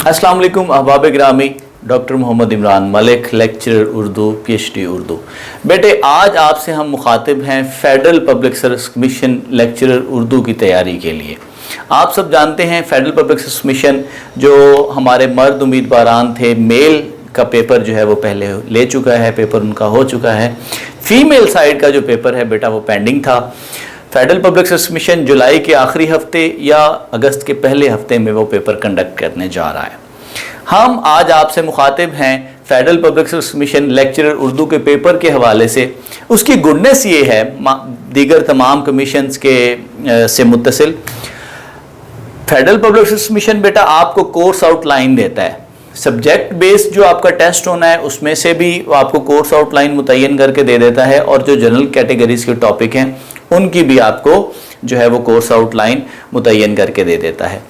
अस्सलाम वालेकुम अहबाब गिरामी, doctor Mohammad Imran Malik, lecturer Urdu, PhD Urdu. बेटे आज आपसे हम मुखातिब हैं federal public service commission lecturer Urdu की तैयारी के लिए। आप सब जानते हैं फेडरल पब्लिक सर्विस कमीशन जो हमारे मर्द उम्मीदवारान थे, मेल का पेपर जो है वो पहले ले चुका है, पेपर उनका हो चुका है। फीमेल साइड का जो पेपर है बेटा वो पेंडिंग था। फेडरल पब्लिक सर्विस कमीशन जुलाई के आखिरी हफ्ते या अगस्त के पहले हफ्ते में वो पेपर कंडक्ट करने जा रहा है। हम आज आपसे मुखातिब हैं federal public service commission lecturer Urdu के पेपर के हवाले से। उसकी गुडनेस ये है दीगर तमाम कमीशंस के से मुत्तसिल, फेडरल पब्लिक सर्विस कमीशन बेटा आपको कोर्स आउटलाइन देता है। सब्जेक्ट बेस्ड जो आपका टेस्ट होना है उसमें से भी आपको कोर्स आउटलाइन मुतय्यन करके दे देता है, और जो जनरल कैटेगरीज के टॉपिक हैं उनकी भी आपको जो है वो कोर्स आउटलाइन मुतय्यन करके दे देता है।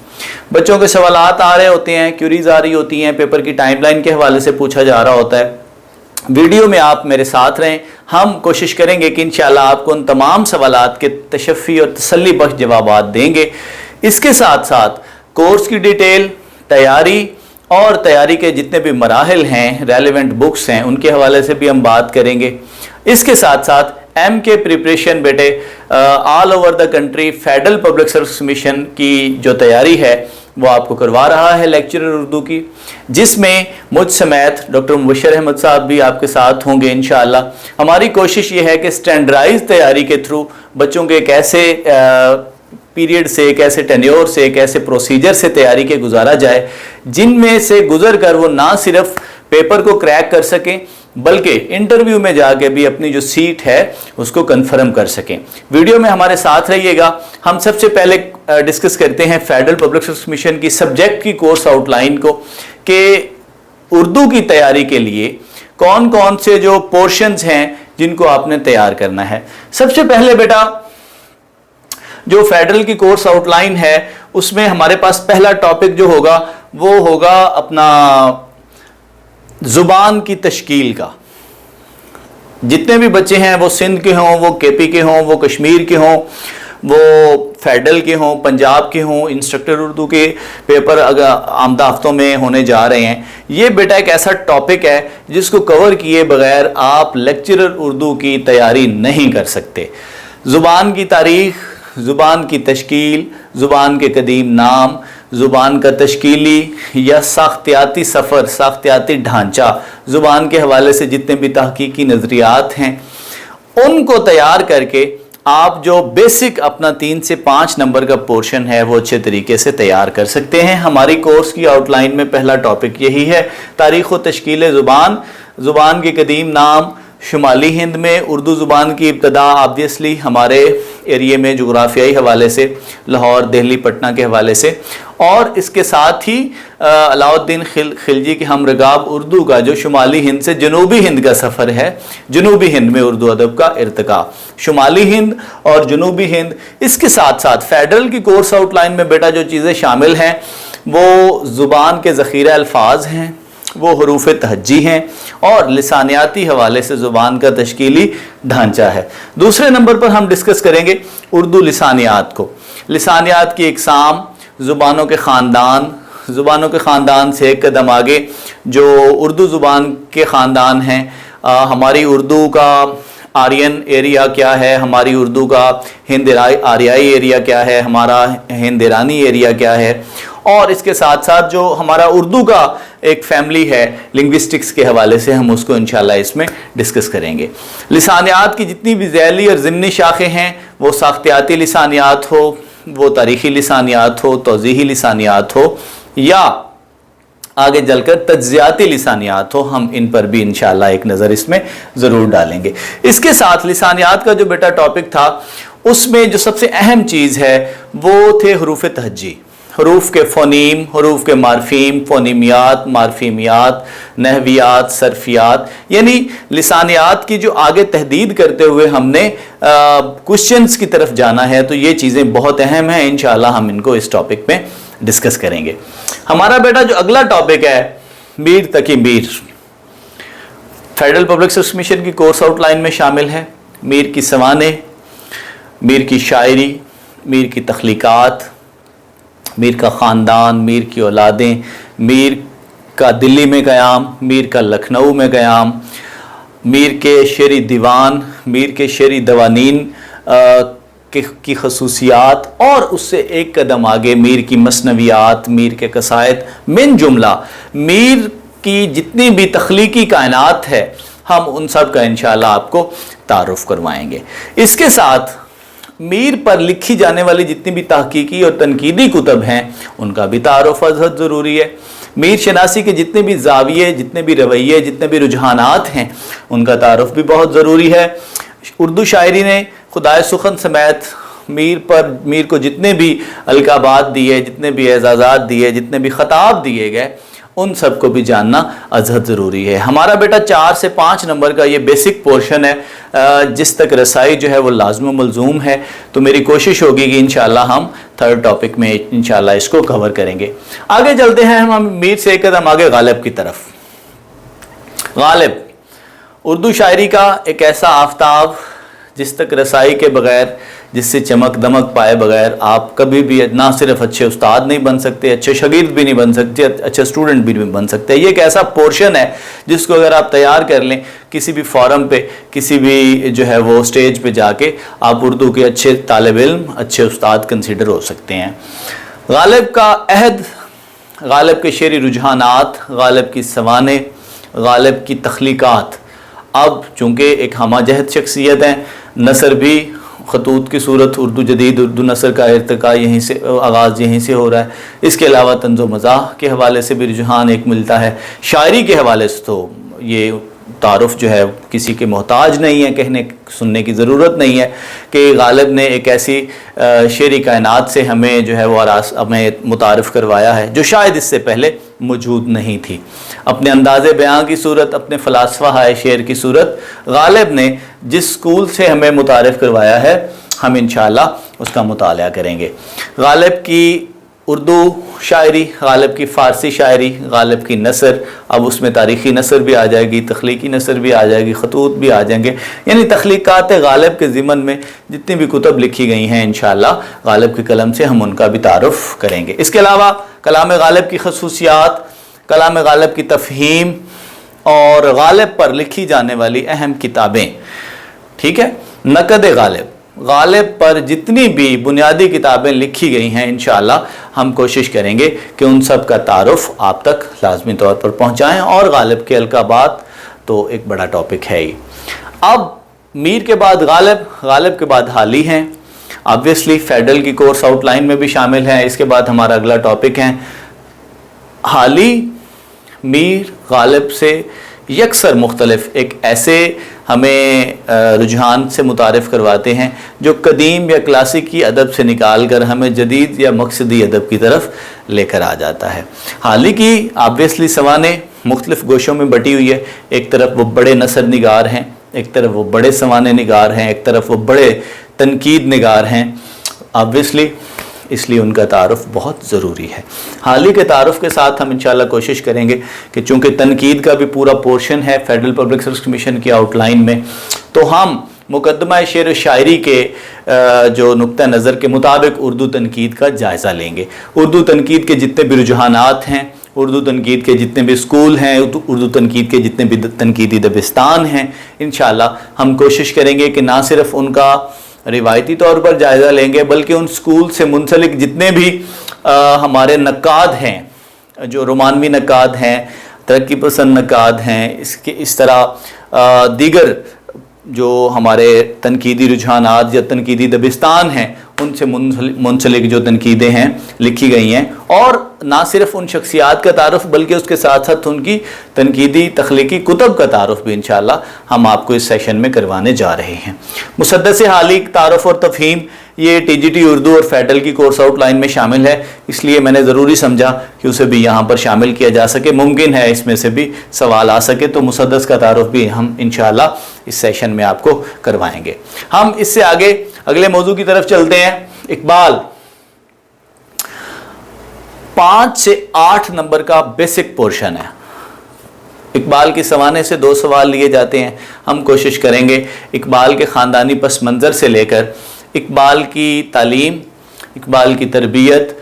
बच्चों के सवालात आ रहे होते हैं, क्यूरीज आ रही होती हैं, पेपर की टाइमलाइन के हवाले से पूछा जा रहा होता है। वीडियो में आप मेरे साथ रहें, हम कोशिश करेंगे कि इंशाल्लाह आपको उन तमाम सवालात के तशफ़ी और तसल्ली बख्श जवाबात देंगे। इसके साथ साथ कोर्स की डिटेल, तैयारी और तैयारी के जितने भी मराहिल हैं, रेलिवेंट बुक्स हैं, उनके हवाले से भी हम बात करेंगे। इसके साथ साथ एम के प्रिपरेशन बेटे all over the country federal public service commission की जो तैयारी है वो आपको करवा रहा है लेक्चरर उर्दू की, जिसमें मुझ समेत डॉक्टर मुबशर अहमद साहब भी आपके साथ होंगे इंशाअल्लाह। हमारी कोशिश ये है कि स्टैंडर्डाइज तैयारी के थ्रू बच्चों के कैसे पीरियड से, कैसे टेन्योर से, कैसे प्रोसीजर से तैयारी के गुजारा जाए, जिनमें से गुजर कर वो ना सिर्फ पेपर को क्रैक कर सकें बल्कि इंटरव्यू में जाके भी अपनी जो सीट है उसको कंफर्म कर सकें। वीडियो में हमारे साथ रहिएगा। हम सबसे पहले डिस्कस करते हैं फेडरल पब्लिक सर्विस कमीशन की सब्जेक्ट की कोर्स आउटलाइन को, कि उर्दू की तैयारी के लिए कौन कौन से जो पोर्शंस हैं जिनको आपने तैयार करना है। सबसे पहले बेटा जो फेडरल की कोर्स आउटलाइन है उसमें हमारे पास पहला टॉपिक जो होगा वो होगा अपना ज़ुबान की तश्कील का। जितने भी बच्चे हैं वो सिंध के हों, वो KP के हों, वो कश्मीर के हों, वो फेडरल के हों, पंजाब के हों, इंस्ट्रक्टर उर्दू के पेपर अगर आमदा हफ्तों में होने जा रहे हैं, ये बेटा एक ऐसा टॉपिक है जिसको कवर किए बगैर आप लेक्चरर उर्दू की तैयारी नहीं कर सकते। ज़ुबान की तारीख़, ज़ुबान की तश्कील, ज़ुबान के कदीम नाम, ज़ुबान का तश्कीली या साख्तियाती सफ़र, साख्तियाती ढांचा, ज़ुबान के हवाले से जितने भी तहकीकी नज़रियात हैं उनको तैयार करके आप जो बेसिक अपना 3 से 5 नंबर का पोर्शन है वो अच्छे तरीके से तैयार कर सकते हैं। हमारी कोर्स की आउटलाइन में पहला टॉपिक यही है, तारीख़ व तश्कील ज़ुबान, ज़ुबान के कदीम नाम। शुमाली हिंद में उर्दू ज़ुबान की इब्तदा ऑब्वियसली हमारे एरिए में जोग्राफियाई हवाले से लाहौर, दिल्ली, पटना के हवाले से, और इसके साथ ही अलाउद्दीन खिलजी के हम रगाब उर्दू का जो शुमाली हिंद से जनूबी हिंद का सफ़र है, जनूबी हिंद में उर्दू अदब का इर्तिका, शुमाली हिंद और जनूबी हिंद। इसके साथ साथ फेडरल की कोर्स आउटलाइन में बेटा जो चीज़ें शामिल हैं वो ज़ुबान के ज़ख़ीरा अल्फाज हैं, वो हरूफ तहज्जी हैं, और लिसानियाती हवाले से ज़ुबान का तश्कीली ढांचा है। दूसरे नंबर पर हम डिस्कस करेंगे उर्दू लिसानियात को। लिसानियात की इकसाम, ज़ुबानों के ख़ानदान, ज़ुबानों के ख़ानदान से एक कदम आगे जो उर्दू ज़ुबान के ख़ानदान हैं, हमारी उर्दू का आर्यन एरिया क्या है, हमारी उर्दू का हिंद आर्याई एरिया क्या है, हमारा हिंद ईरानी एरिया क्या है, और इसके साथ साथ जो हमारा उर्दू का एक फैमिली है लिंग्विस्टिक्स के हवाले से हम उसको इंशाल्लाह इसमें डिस्कस करेंगे। लिसानियात की जितनी भी ज़ैली और ज़िमनी शाखें हैं, वो साख्तियाती लिसानियात हो, वो तारीख़ी लिसानियात हो, तौज़ीही लिसानियात हो, या आगे चलकर तज्ज़ियाती लिसानियात हो, हम इन पर भी इंशाल्लाह एक नज़र इसमें ज़रूर डालेंगे। इसके साथ लिसानियात का जो बेटा टॉपिक था उसमें जो सबसे अहम चीज़ है वो थे हरूफ तहज्जी, हरूफ के फ़ोनीम, हरूफ के मार्फीम, फ़ोनीमियात, मार्फीमियात, नहवियात, सरफियात, यानी लिसानियात की जो आगे तहदीद करते हुए हमने क्वेश्चंस की तरफ जाना है, तो ये चीज़ें बहुत अहम हैं। इंशाअल्लाह हम इनको इस टॉपिक में डिस्कस करेंगे। हमारा बेटा जो अगला टॉपिक है Mir Taqi Mir, federal public service commission की कोर्स आउटलाइन में शामिल है। मीर की सवाने, मीर की शायरी, मीर की तख्लीकात, میر کا خاندان، میر کی اولادیں، میر کا دلی میں قیام، میر کا لکھنؤ میں قیام، میر کے شعری دیوان، میر کے شعری دوانین کی خصوصیات، اور اس سے ایک قدم آگے میر کی مثنویات، میر کے قصائد، من جملہ میر کی جتنی بھی تخلیقی کائنات ہے ہم ان سب کا انشاءاللہ آپ کو تعارف کروائیں گے۔ اس کے ساتھ میر پر لکھی جانے والی جتنی بھی تحقیقی اور تنقیدی کتب ہیں ان کا بھی تعارف ازحد ضروری ہے۔ میر شناسی کے جتنے بھی زاویے، جتنے بھی رویے، جتنے بھی رجحانات ہیں ان کا تعارف بھی بہت ضروری ہے۔ اردو شاعری نے خدائے سخن سمیت میر کو جتنے بھی القابات دیے، جتنے بھی اعزازات دیے، جتنے بھی خطاب دیے گئے، ان سب کو بھی جاننا ازحد ضروری ہے۔ ہمارا بیٹا 4 سے 5 نمبر کا یہ بیسک پورشن ہے جس تک رسائی جو ہے وہ لازم و ملزوم ہے، تو میری کوشش ہوگی کہ انشاءاللہ ہم 3rd ٹاپک میں انشاءاللہ اس کو کور کریں گے۔ آگے چلتے ہیں ہم میر سے ایک قدم آگے غالب کی طرف۔ غالب اردو شاعری کا ایک ایسا آفتاب جس تک رسائی کے بغیر، جس سے چمک دمک پائے بغیر آپ کبھی بھی نہ صرف اچھے استاد نہیں بن سکتے، اچھے شاگرد بھی نہیں بن سکتے، اچھے اسٹوڈنٹ بھی نہیں بن سکتے۔ یہ ایک ایسا پورشن ہے جس کو اگر آپ تیار کر لیں کسی بھی فورم پہ، کسی بھی جو ہے وہ سٹیج پہ جا کے آپ اردو کے اچھے طالب علم، اچھے استاد کنسیڈر ہو سکتے ہیں۔ غالب کا عہد، غالب کے شعری رجحانات، غالب کی سوانح، غالب کی تخلیقات اب چونکہ ایک ہمہ جہت شخصیت ہیں، نثر بھی خطوط کی صورت، اردو جدید، اردو نثر کا ارتقاء یہیں سے، آغاز یہیں سے ہو رہا ہے۔ اس کے علاوہ طنز و مزاح کے حوالے سے بھی رجحان ایک ملتا ہے۔ شاعری کے حوالے سے تو یہ تعارف جو ہے کسی کے محتاج نہیں ہے، کہنے سننے کی ضرورت نہیں ہے کہ غالب نے ایک ایسی شعری کائنات سے ہمیں جو ہے وہ ہمیں متعارف کروایا ہے جو شاید اس سے پہلے موجود نہیں تھی۔ اپنے انداز بیان کی صورت، اپنے فلاسفہ ہائے شعر کی صورت، غالب نے جس اسکول سے ہمیں متعارف کروایا ہے ہم انشاءاللہ اس کا مطالعہ کریں گے۔ غالب کی اردو شاعری، غالب کی فارسی شاعری، غالب کی نثر، اب اس میں تاریخی نثر بھی آ جائے گی، تخلیقی نثر بھی آ جائے گی، خطوط بھی آ جائیں گے، یعنی تخلیقات غالب کے ضمن میں جتنی بھی کتب لکھی گئی ہیں انشاءاللہ غالب کے قلم سے ہم ان کا بھی تعارف کریں گے۔ اس کے علاوہ کلام غالب کی خصوصیات، کلام غالب کی تفہیم اور غالب پر لکھی جانے والی اہم کتابیں، ٹھیک ہے، نقد غالب، غالب پر جتنی بھی بنیادی کتابیں لکھی گئی ہیں انشاءاللہ ہم کوشش کریں گے کہ ان سب کا تعارف آپ تک لازمی طور پر پہنچائیں، اور غالب کے القابات تو ایک بڑا ٹاپک ہے ہی۔ اب میر کے بعد غالب، غالب کے بعد حالی ہیں، آبویسلی فیڈرل کی کورس آؤٹ لائن میں بھی شامل ہیں۔ اس کے بعد ہمارا اگلا ٹاپک ہے حالی۔ میر غالب سے یکسر مختلف ایک ایسے ہمیں رجحان سے متعارف کرواتے ہیں جو قدیم یا کلاسیکی ادب سے نکال کر ہمیں جدید یا مقصدی ادب کی طرف لے کر آ جاتا ہے۔ حالی کی آبویسلی سوانح مختلف گوشوں میں بٹی ہوئی ہے، ایک طرف وہ بڑے نثر نگار ہیں، ایک طرف وہ بڑے سوانح نگار ہیں، ایک طرف وہ بڑے تنقید نگار ہیں، آبویسلی اس لیے ان کا تعارف بہت ضروری ہے۔ حالی کے تعارف کے ساتھ ہم انشاءاللہ کوشش کریں گے کہ چونکہ تنقید کا بھی پورا پورشن ہے فیڈرل پبلک سروس کمیشن کی آؤٹ لائن میں، تو ہم مقدمہ شعر و شاعری کے جو نقطہ نظر کے مطابق اردو تنقید کا جائزہ لیں گے۔ اردو تنقید کے جتنے بھی رجحانات ہیں، اردو تنقید کے جتنے بھی اسکول ہیں، اردو تنقید کے جتنے بھی تنقیدی دبستان ہیں، انشاءاللہ ہم کوشش کریں گے کہ نہ صرف ان کا روایتی طور پر جائزہ لیں گے بلکہ ان سکول سے منسلک جتنے بھی ہمارے نقاد ہیں، جو رومانوی نقاد ہیں، ترقی پسند نقاد ہیں، اس طرح دیگر جو ہمارے تنقیدی رجحانات یا تنقیدی دبستان ہیں ان سے منسلک جو تنقیدیں ہیں لکھی گئی ہیں، اور نہ صرف ان شخصیات کا تعارف بلکہ اس کے ساتھ ساتھ ان کی تنقیدی تخلیقی کتب کا تعارف بھی انشاءاللہ ہم آپ کو اس سیشن میں کروانے جا رہے ہیں۔ مسدس حالی تعارف اور تفہیم یہ ٹی جی ٹی اردو اور فیڈرل کی کورس آؤٹ لائن میں شامل ہے، اس لیے میں نے ضروری سمجھا کہ اسے بھی یہاں پر شامل کیا جا سکے، ممکن ہے اس میں سے بھی سوال آ سکے، تو مسدس کا تعارف بھی ہم انشاءاللہ اس سیشن میں آپ کو کروائیں گے۔ ہم اس سے آگے اگلے موضوع کی طرف چلتے ہیں۔ اقبال 5 سے 8 نمبر کا بیسک پورشن ہے۔ اقبال کی سوانح سے 2 سوال لیے جاتے ہیں، ہم کوشش کریں گے اقبال کے خاندانی پس منظر سے لے کر اقبال کی تعلیم، اقبال کی تربیت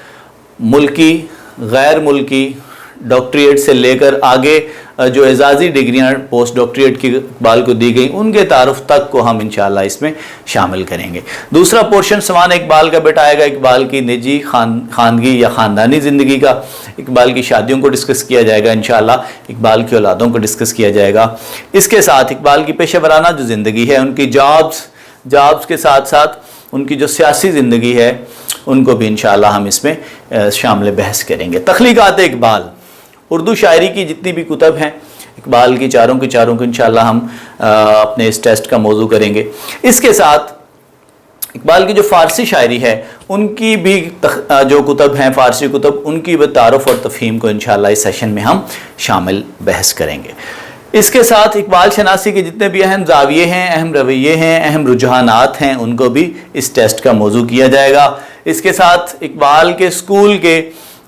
मुल्की, गैर मुल्की डॉक्टरेट से लेकर आगे जो एजाज़ी डिग्रियाँ पोस्ट डॉक्टरेट की इकबाल को दी गई उनके तारुफ तक को हम इंशाअल्लाह इसमें शामिल करेंगे। दूसरा पोर्शन सवान इकबाल का बेटा आएगा, इकबाल की निजी खानगी या ख़ानदानी ज़िंदगी का, इकबाल की शादियों को डिस्कस किया जाएगा इंशाअल्लाह, इकबाल की औलादों को डिस्कस किया जाएगा। इसके साथ इकबाल की पेशा वराना जो ज़िंदगी है, उनकी जॉब्स के साथ साथ उनकी जो सियासी ज़िंदगी है उनको भी इंशाअल्लाह हम इसमें शामिल बहस करेंगे। तख्लीक़ात इकबाल, उर्दू शायरी की जितनी भी कुतब हैं इकबाल की चारों को इंशाअल्लाह हम अपने इस टेस्ट का मौजू करेंगे। इसके साथ इकबाल की जो फ़ारसी शायरी है उनकी भी जो कुतब हैं फ़ारसी कुतब, उनकी भी तारुफ़ और तफ़हीम को इंशाअल्लाह इस सेशन में हम शामिल बहस करेंगे। इसके साथ इकबाल शनासी के जितने भी अहम ज़ाविये हैं, अहम रवैये हैं, अहम रुझानात हैं, उनको भी इस टेस्ट का मौजू किया जाएगा। इसके साथ इकबाल के स्कूल के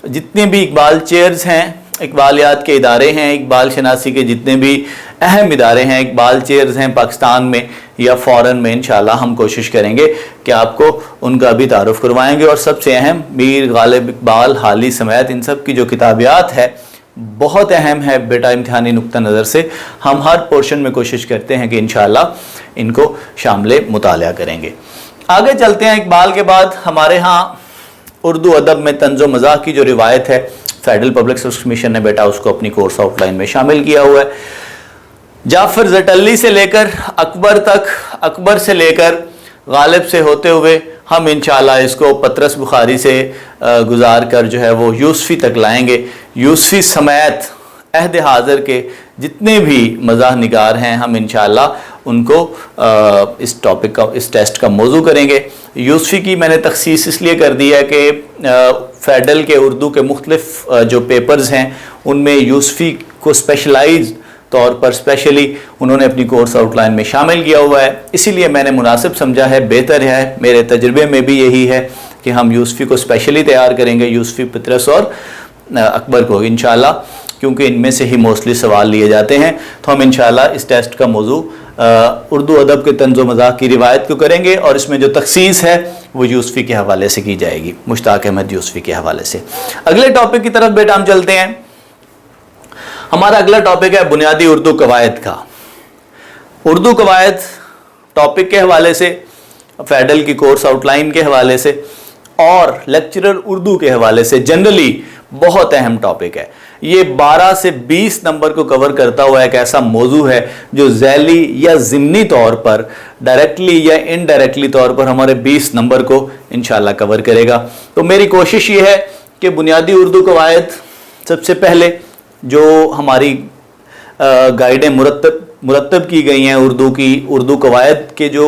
जितने भी इकबाल चेयर्स हैं, इकबालियात के इदारे हैं, इकबाल शनासी के जितने भी अहम इदारे हैं, इकबाल चेयर्स हैं पाकिस्तान में या फ़ॉरेन में, इंशाअल्लाह हम कोशिश करेंगे कि आपको उनका भी तारुफ़ करवाएंगे। और सबसे अहम मीर गालिब इकबाल, हाली समैत, इन सब की जो किताबियात है बहुत अहम है बेटा इम्तिहानी नुक्ता नज़र से। हम हर पोर्शन में कोशिश करते हैं कि इंशाअल्लाह इनको शामिल मुतालिया करेंगे। आगे चलते हैं। इकबाल के बाद हमारे यहाँ उर्दू अदब में तंज़ो मज़ाह की जो रिवायत है, फेडरल पब्लिक सर्विस कमीशन ने बेटा उसको अपनी कोर्स आउटलाइन में शामिल किया हुआ है। जाफ़र ज़टल्ली से लेकर अकबर तक, अकबर से लेकर गालिब से होते हुए हम इंशाअल्लाह इसको पतरस बुखारी से गुजार कर जो है वो यूसुफ़ी तक लाएंगे। यूसुफ़ी समेत अहद हाज़िर के जितने भी मज़ाह निगार हैं हम इंशाअल्लाह उनको इस टॉपिक का, इस टेस्ट का मौजू करेंगे। यूसुफ़ी की मैंने तख़सीस इसलिए कर दी है कि फेडरल के उर्दू के मुख्तलिफ जो पेपर्स हैं उनमें यूसुफ़ी को स्पेशलाइज्ड तौर पर स्पेशली उन्होंने अपनी कोर्स आउटलाइन में शामिल किया हुआ है। इसीलिए मैंने मुनासिब समझा है, बेहतर है, मेरे तजुर्बे में भी यही है कि हम यूसुफ़ी को स्पेशली तैयार करेंगे, यूसुफ़ी, पतरस और अकबर को इंशाअल्लाह, क्योंकि इनमें से ही मोस्टली सवाल लिए जाते हैं। तो हम इंशाअल्लाह इस टेस्ट का मौजू उर्दू अदब के तंज़ो मज़ाह की रिवायत को करेंगे और इसमें जो तख़सीस है वो यूसुफ़ी के हवाले से की जाएगी, मुश्ताक़ अहमद यूसुफ़ी के हवाले से। अगले टॉपिक की तरफ बेटा हम चलते हैं। हमारा अगला टॉपिक है बुनियादी उर्दू कवायद का। उर्दू कवायद टॉपिक के हवाले से, फेडरल की कोर्स आउटलाइन के हवाले से और लेक्चरर उर्दू के हवाले से जनरली बहुत अहम टॉपिक है। ये 12 से 20 नंबर को कवर करता हुआ एक ऐसा मौजू है जो ज़ैली या ज़िमनी तौर पर, डायरेक्टली या इनडायरेक्टली तौर पर हमारे 20 नंबर को इंशाअल्लाह कवर करेगा। तो मेरी कोशिश ये है कि बुनियादी उर्दू कवायद सबसे पहले जो हमारी गाइडें मुरत्तब की गई हैं उर्दू कवायद के जो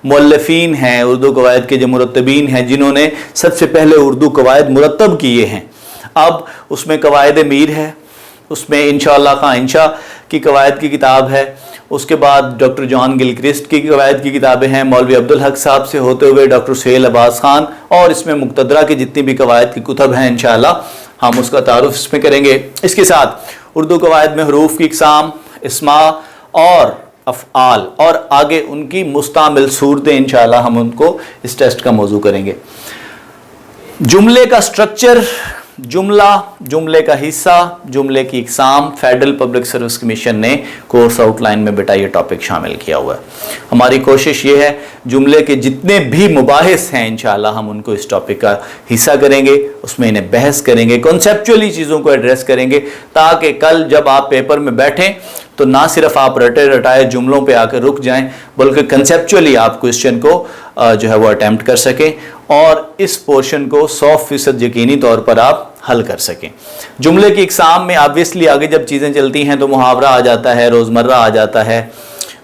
मुअल्लिफ़ीन हैं, उर्दू कवायद के जो मुरत्तबीन हैं, जिन्होंने सबसे पहले उर्दू कवायद मुरत्तब किए हैं। अब उसमें कवायद मीर है, उसमें इंशाअल्लाह खां इंशा की कवायद की किताब है, उसके बाद डॉक्टर जॉन गिलक्रिस्ट की कवायद की किताबें हैं, मौलवी अब्दुल हक साहब से होते हुए डॉक्टर सुहेल अब्बास खान, और इसमें मुक्तदरा की जितनी भी कवायद की कुतब हैं इंशाअल्लाह हम उसका तारुफ इसमें करेंगे। इसके साथ उर्दू कवायद में हरूफ की इक़साम, इस्मा और अफ़आल और आगे उनकी मुस्तामिल सूरतें इंशाअल्लाह हम उनको इस टेस्ट का मौजू करेंगे। जुमले का स्ट्रक्चर, जुमले का हिस्सा, जुमले की इक़साम, फेडरल पब्लिक सर्विस कमीशन ने कोर्स आउटलाइन में बेटा ये टॉपिक शामिल किया हुआ है। हमारी कोशिश ये है जुमले के जितने भी मुबाहिस हैं इंशाअल्लाह हम उनको इस टॉपिक का हिस्सा करेंगे, उसमें इन्हें बहस करेंगे, कॉन्सेप्चुअली चीज़ों को एड्रेस करेंगे, ताकि कल जब आप पेपर में बैठें तो ना सिर्फ आप रटे रटाए जुमलों पे आकर रुक जाएं, बल्कि कंसेप्चुअली आप क्वेश्चन को जो है वो अटैम्प्ट कर सकें और इस पोर्शन को 100% यकीनी तौर पर आप हल कर सकें। जुमले की इक़साम में ऑब्वियसली आगे जब चीज़ें चलती हैं तो मुहावरा आ जाता है, रोज़मर्रा आ जाता है,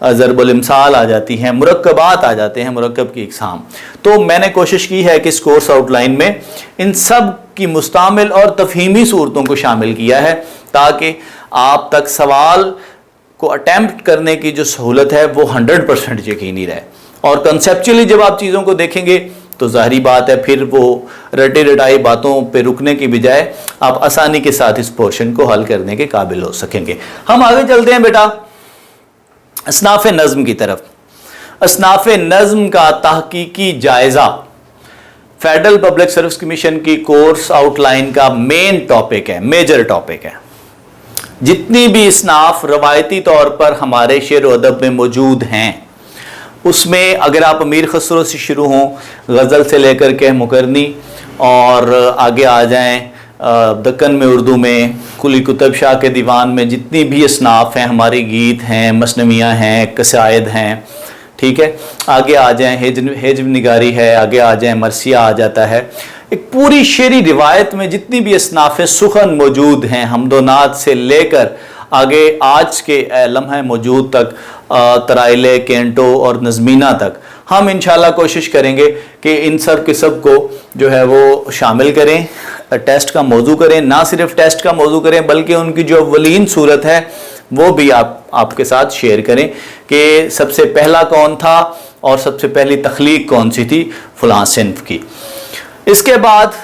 ज़रबुल इम्साल आ जाती हैं, मुरक्कबात आ जाते हैं, मुरक्कब की इक़साम। तो मैंने कोशिश की है कि इस कोर्स आउटलाइन में इन सब की मुस्तामिल और तफ़हीमी सूरतों को शामिल किया है, ताकि आप तक सवाल को अटैम्प्ट करने की जो सहूलत है वो 100% यकीनी रहे। और कंसेप्चुअली जब आप चीज़ों को देखेंगे तो ज़ाहिरी बात है फिर वो रटे रटाई बातों पे रुकने की बजाय आप आसानी के साथ इस पोर्शन को हल करने के काबिल हो सकेंगे। हम आगे चलते हैं बेटा असनाफ़ नज़्म की तरफ। असनाफ़ नज़्म का तहकीकी जायज़ा फेडरल पब्लिक सर्विस कमीशन की कोर्स आउटलाइन का मेन टॉपिक है, मेजर टॉपिक है। जितनी भी इसनाफ रवायती तौर पर हमारे शेर व अदब में मौजूद हैं, उसमें अगर आप अमीर खसरो से शुरू हों, गज़ल से लेकर के मुकरनी और आगे आ जाएं दक्कन में उर्दू में, कुली कुतुब शाह के दीवान में जितनी भी इसनाफ हैं, हमारे गीत हैं, मसनवियाँ हैं, कसायद हैं, ठीक है, आगे आ जाएं हिज्व निगारी है, आगे आ जाएं मरसिया आ जाता है। एक पूरी शेरी रिवायत में जितनी भी असनाफ़ सुखन मौजूद हैं, हमदोनात से लेकर आगे आज के लम्हे मौजूद तक, तराइले, केंटो और नज़मीना तक, हम इंशाल्लाह कोशिश करेंगे कि इन सब के सब को जो है वो शामिल करें, टेस्ट का मौजू करें। ना सिर्फ टेस्ट का मौजू करें बल्कि उनकी जो अव्वलीन सूरत है वो भी आपके साथ शेयर करें कि सबसे पहला कौन था और सबसे पहली तख्लीक कौन सी थी फ़लाँ सिन्फ की। इसके बाद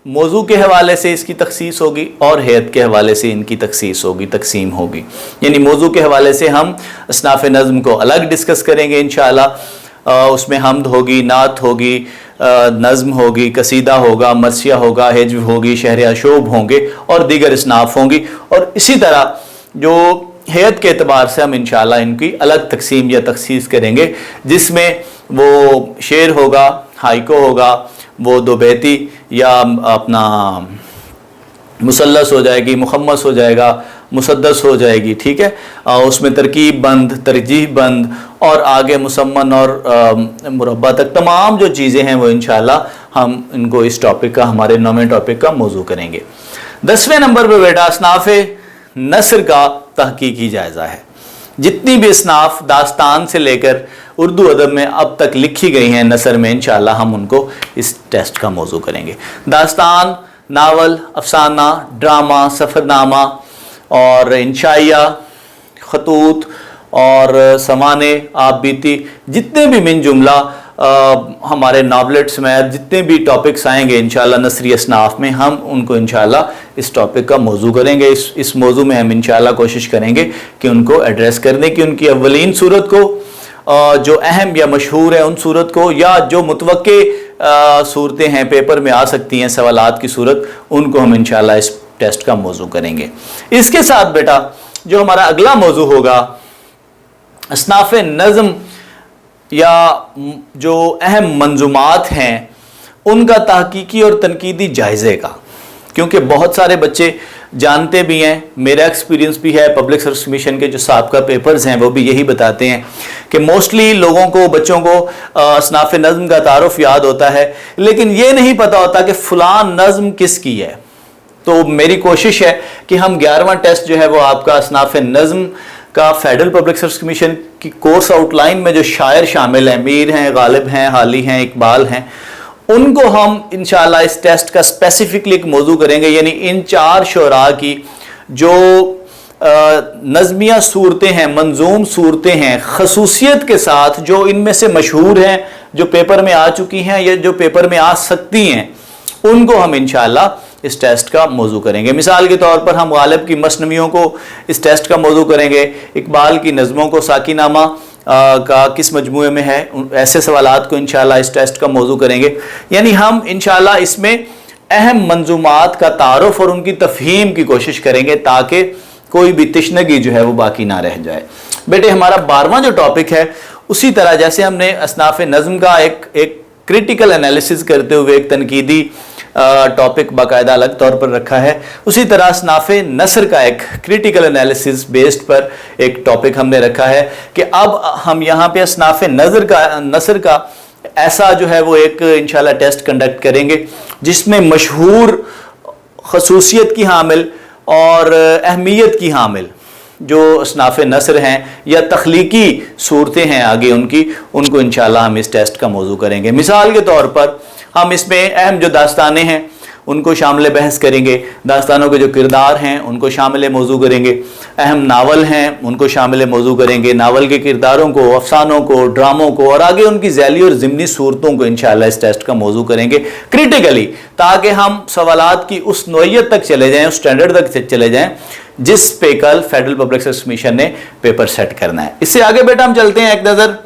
मौजू के हवाले से इसकी तखसीस होगी और हैत के हवाले से इनकी तखसीस होगी, तकसीम होगी। यानी मौजू के हवाले से हम असनाफ़ नज़्म को अलग डिस्कस करेंगे इंशाअल्लाह। उसमें हम्द होगी, नात होगी, नज़्म होगी, कसीदा होगा, मरसिया होगा, हिज्व होगी, शहर अशोब होंगे और दीगर इसनाफ़ होंगी। और इसी तरह जो हैत के एतबार से हम इंशाअल्लाह इनकी अलग तकसीम या तखसीस करेंगे, जिसमें वो शेर होगा, हाइको होगा, वो दो बैती या अपना मुसल्लस हो जाएगी, मुखम्मस हो जाएगा, मुसद्दस हो जाएगी, ठीक है। उसमें तरकीब बंद, तरजीह बंद और आगे मुसम्मन और मुरब्बा तक तमाम जो चीज़ें हैं वो इंशाअल्लाह हम इनको इस टॉपिक का, हमारे 9वें टॉपिक का मौजू करेंगे। 10वें नंबर पर बेटा असनाफ़ नस्र का तहकीकी जायज़ा है। जितनी भी असनाफ़ दास्तान से लेकर उर्दू अदब में अब तक लिखी गई हैं नसर में, इंशाअल्लाह हम उनको इस टेस्ट का मौजू करेंगे। दास्तान, नावल, अफसाना, ड्रामा, सफ़रनामा और इंशाइया, खतूत और समाने, आप बीती, जितने भी मिन जुमला हमारे नावलेट्स में जितने भी टॉपिक्स आएंगे इंशाअल्लाह नसरी असनाफ़ में, हम उनको इंशाअल्लाह इस टॉपिक का मौजू करेंगे। इस मौजू में हम इंशाअल्लाह कोशिश करेंगे कि उनको एड्रेस करने की, उनकी अव्वलीन सूरत को, जो अहम या मशहूर है उन सूरत को, या जो मुतवक्के सूरतें हैं पेपर में आ सकती हैं सवालात की सूरत, उनको हम इंशाअल्लाह इस टेस्ट का मौजू करेंगे। इसके साथ बेटा जो हमारा अगला मौजू होगा असनाफ़ नज़्म या जो अहम मंजूमात हैं उनका तहकीकी और तनकीदी जायज़े का, क्योंकि बहुत सारे बच्चे जानते भी हैं, मेरा एक्सपीरियंस भी है, पब्लिक सर्विस कमीशन के जो साबका पेपर्स हैं वो भी यही बताते हैं कि मोस्टली लोगों को, बच्चों को असनाफ़ नज़्म का तारुफ याद होता है, लेकिन ये नहीं पता होता कि फ़लाँ नज़्म किसकी है। तो मेरी कोशिश है कि हम 11वां टेस्ट जो है वो आपका असनाफ़ नज़्म का फेडरल पब्लिक सर्विस कमीशन की कोर्स आउटलाइन में जो शायर शामिल हैं, मीर हैं, गालिब हैं, हाली हैं, इकबाल हैं, उनको हम इंशाअल्लाह इस टेस्ट का स्पेसिफिकली एक मौजू करेंगे। यानी इन 4 शुरा की जो नज़मिया सूरतें हैं, मंजूम सूरतें हैं, खसूसियत के साथ जो इनमें से मशहूर हैं, जो पेपर में आ चुकी हैं या जो पेपर में आ सकती हैं, उनको हम इंशाअल्लाह इस टेस्ट का मौजू करेंगे। मिसाल के तौर पर हम गालिब की मसनवियों को इस टेस्ट का मौजू करेंगे, इकबाल की नज़मों को, साकिनामा का किस मजमूए में है, ऐसे सवालात को इंशाअल्लाह इस टेस्ट का मौजू करेंगे। यानी हम इंशाअल्लाह इसमें अहम मंजूमात का तारुफ और उनकी तफहीम की कोशिश करेंगे ताकि कोई भी तिश्नगी जो है वो बाकी ना रह जाए। बेटे हमारा 12वां जो टॉपिक है, उसी तरह जैसे हमने असनाफ़ नज़्म का एक क्रिटिकल एनालिसिस करते हुए एक तनकीदी टॉपिक बाकायदा अलग तौर पर रखा है, उसी तरह असनाफ़ नसर का एक क्रिटिकल एनालिसिस बेस्ड पर एक टॉपिक हमने रखा है कि अब हम यहाँ पे असनाफ़ नसर का ऐसा जो है वो एक इंशाल्लाह टेस्ट कंडक्ट करेंगे जिसमें मशहूर खसूसियत की हामिल और अहमियत की हामिल जो असनाफ़ नसर हैं या तख्लीकी सूरतें हैं आगे उनको इंशाल्लाह हम इस टेस्ट का मौजू करेंगे। मिसाल के तौर पर हम इसमें अहम जो दास्तानें हैं उनको शामिल बहस करेंगे, दास्तानों के जो किरदार हैं उनको शामिल मौजू करेंगे, अहम नावल हैं उनको शामिल मौजू करेंगे, नावल के किरदारों को, अफसानों को, ड्रामों को और आगे उनकी ज़ैली और ज़िमनी सूरतों को इंशाअल्लाह इस टेस्ट का मौजू करेंगे क्रिटिकली, ताकि हम सवालात की उस नोयत तक चले जाएँ, उस स्टैंडर्ड तक चले जाएँ जिस पे कल फेडरल पब्लिक सर्विस कमीशन ने पेपर सेट करना है। इससे आगे बेटा हम चलते हैं, एक नज़र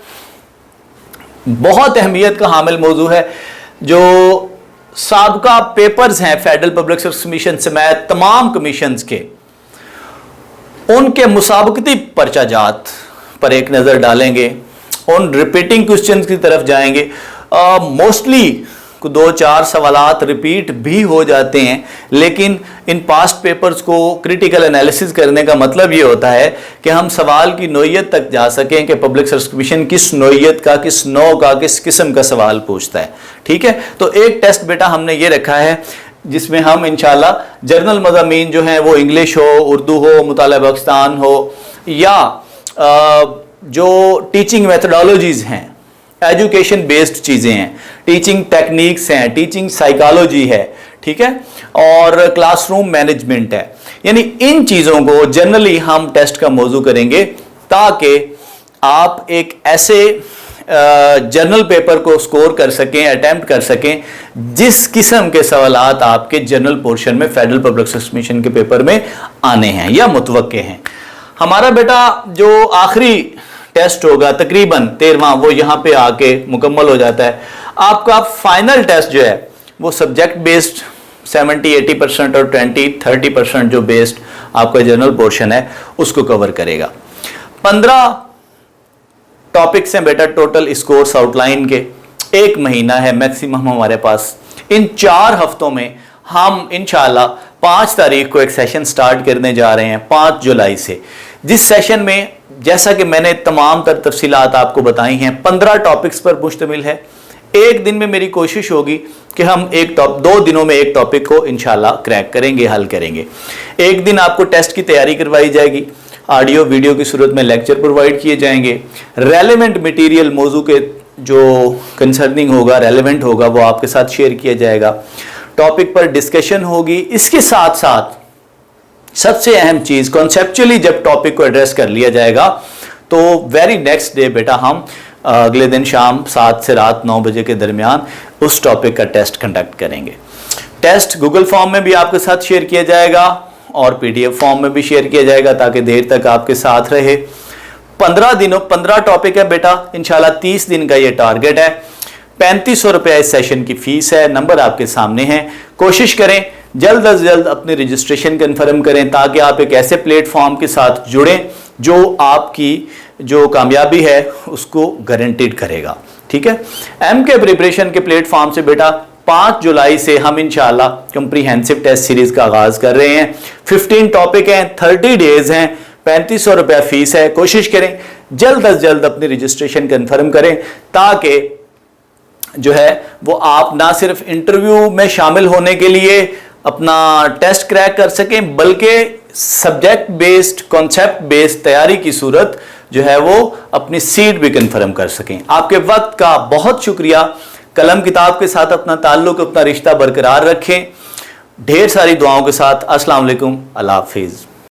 बहुत अहमियत का हामिल मौजू है जो साबका पेपर्स हैं फेडरल पब्लिक सर्विस कमीशन समेत तमाम कमीशंस के, उनके मुसाबकती पर्चाजात पर एक नज़र डालेंगे, उन रिपीटिंग क्वेश्चंस की तरफ जाएंगे। मोस्टली 2-4 सवालात रिपीट भी हो जाते हैं, लेकिन इन पास्ट पेपर्स को क्रिटिकल एनालिसिस करने का मतलब ये होता है कि हम सवाल की नोयत तक जा सकें कि पब्लिक सर्विस कमीशन किस नोयत का, किस नौ का, किस किस्म का सवाल पूछता है। ठीक है, तो एक टेस्ट बेटा हमने ये रखा है जिसमें हम इंशाल्लाह जर्नल मज़ामीन जो हैं वो इंग्लिश हो, उर्दू हो, मुताला पाकिस्तान हो, या जो टीचिंग मेथडोलॉजीज़ हैं, एजुकेशन बेस्ड चीज़ें हैं, टीचिंग टेक्निक्स हैं, टीचिंग साइकोलॉजी है, ठीक है, और क्लासरूम मैनेजमेंट है, यानी इन चीज़ों को जनरली हम टेस्ट का मौजू करेंगे ताकि आप एक ऐसे जर्नल पेपर को स्कोर कर सकें, अटेम्प्ट कर सकें जिस किस्म के सवालात आपके जनरल पोर्शन में फेडरल पब्लिक सर्विस कमीशन के पेपर में आने हैं या मुतवक्के हैं। हमारा बेटा जो आखिरी टेस्ट होगा तकरीबन 13वां, वो यहाँ पे आके मुकम्मल हो जाता है। आपका फाइनल टेस्ट जो है वो सब्जेक्ट बेस्ड 70-80% और 20-30% जो बेस्ड आपका जनरल पोर्शन है उसको कवर करेगा। 15 टॉपिक्स हैं बेटा टोटल इस कोर्स आउटलाइन के। 1 महीना है मैक्सिमम हमारे पास। इन 4 हफ्तों में हम इंशाल्लाह 5 तारीख को एक सेशन स्टार्ट करने जा रहे हैं, 5 जुलाई से, जिस सेशन में जैसा कि मैंने तमाम तर तफसीलात आपको बताई हैं 15 टॉपिक्स पर मुश्तमिल है। एक दिन में मेरी कोशिश होगी कि हम 2 दिनों में एक टॉपिक को इंशाल्लाह क्रैक करेंगे, हल करेंगे। एक दिन आपको टेस्ट की तैयारी करवाई जाएगी, ऑडियो वीडियो की सूरत में लेक्चर प्रोवाइड किए जाएंगे, रेलेवेंट मटेरियल मौजू के जो कंसर्निंग होगा, रेलेवेंट होगा, वो आपके साथ शेयर किया जाएगा, टॉपिक पर डिस्कशन होगी। इसके साथ साथ सबसे अहम चीज़, कॉन्सेप्चुअली जब टॉपिक को एड्रेस कर लिया जाएगा तो वेरी नेक्स्ट डे बेटा हम अगले दिन शाम 7 से रात 9 बजे के दरमियान उस टॉपिक का टेस्ट कंडक्ट करेंगे। टेस्ट गूगल फॉर्म में भी आपके साथ शेयर किया जाएगा और PDF फॉर्म में भी शेयर किया जाएगा ताकि देर तक आपके साथ रहे। 15 टॉपिक है बेटा, इंशाल्लाह 30 दिन का ये टारगेट है। 3500 रुपया इस सेशन की फीस है। नंबर आपके सामने है। कोशिश करें जल्द अज जल्द अपनी रजिस्ट्रेशन कन्फर्म करें ताकि आप एक ऐसे प्लेटफॉर्म के साथ जुड़ें जो आपकी जो कामयाबी है उसको गारंटीड करेगा। ठीक है, MK प्रिपरेशन के प्लेटफॉर्म से बेटा 5 जुलाई से हम इंशाल्लाह कॉम्प्रिहेंसिव टेस्ट सीरीज का आगाज कर रहे हैं। 15 टॉपिक हैं, 30 डेज हैं, 3500 रुपया फीस है। कोशिश करें जल्द अज जल्द अपनी रजिस्ट्रेशन कन्फर्म करें ताकि जो है वो आप ना सिर्फ इंटरव्यू में शामिल होने के लिए अपना टेस्ट क्रैक कर सकें बल्कि सब्जेक्ट बेस्ड, कॉन्सेप्ट बेस्ड तैयारी की सूरत जो है वो अपनी सीट भी कन्फर्म कर सकें। आपके वक्त का बहुत शुक्रिया। कलम किताब के साथ अपना ताल्लुक, अपना रिश्ता बरकरार रखें। ढेर सारी दुआओं के साथ। अस्सलाम वालेकुम, अल्लाह हाफिज़।